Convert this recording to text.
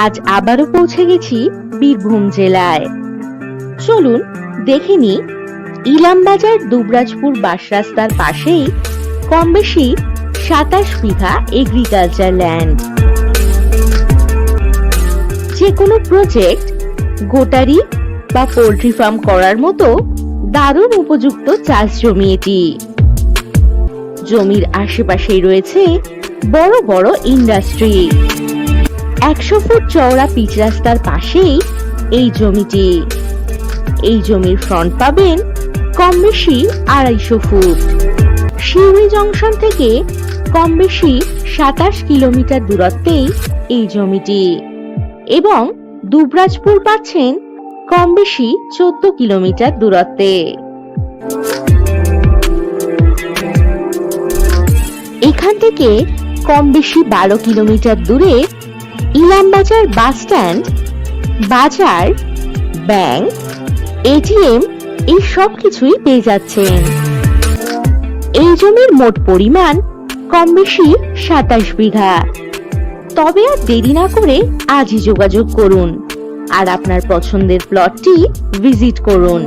আজ আবারও পৌঁছে গেছি বীরভূম জেলায়। চলুন দেখে নি ইলামবাজার দুবরাজপুর বাস রাস্তার পাশেই কম বেশি 27 বিঘা এগ্রিকালচার ল্যান্ড। যে কোনো প্রজেক্ট, গোটারি বা পোল্ট্রি ফার্ম করার মতো দারুণ উপযুক্ত চাষ জমি এটি। জমির আশেপাশেই রয়েছে বড় বড় ইন্ডাস্ট্রি। 100 ফুট চওড়া পিচ রাস্তার পাশেই এই জমিটি। এই জমির ফ্রন্ট পাবেন কম বেশি 250 ফুট। শিউরি জংশন থেকে কম বেশি 27 কিলোমিটার দূরত্বেই এই জমিটি এবং দুবরাজপুর পাচ্ছেন কম বেশি 14 কিলোমিটার দূরত্বে। এখান থেকে কম বেশি 12 কিলোমিটার দূরে ইলামবাজার বাস স্ট্যান্ড, বাজার, ব্যাংক, এটিএম এই সব কিছুই পেয়ে যাচ্ছেন। এই জমির মোট পরিমাণ কম বেশি 27 বিঘা। তবে আর দেরি না করে আজই যোগাযোগ করুন আর আপনার পছন্দের প্লটটি ভিজিট করুন।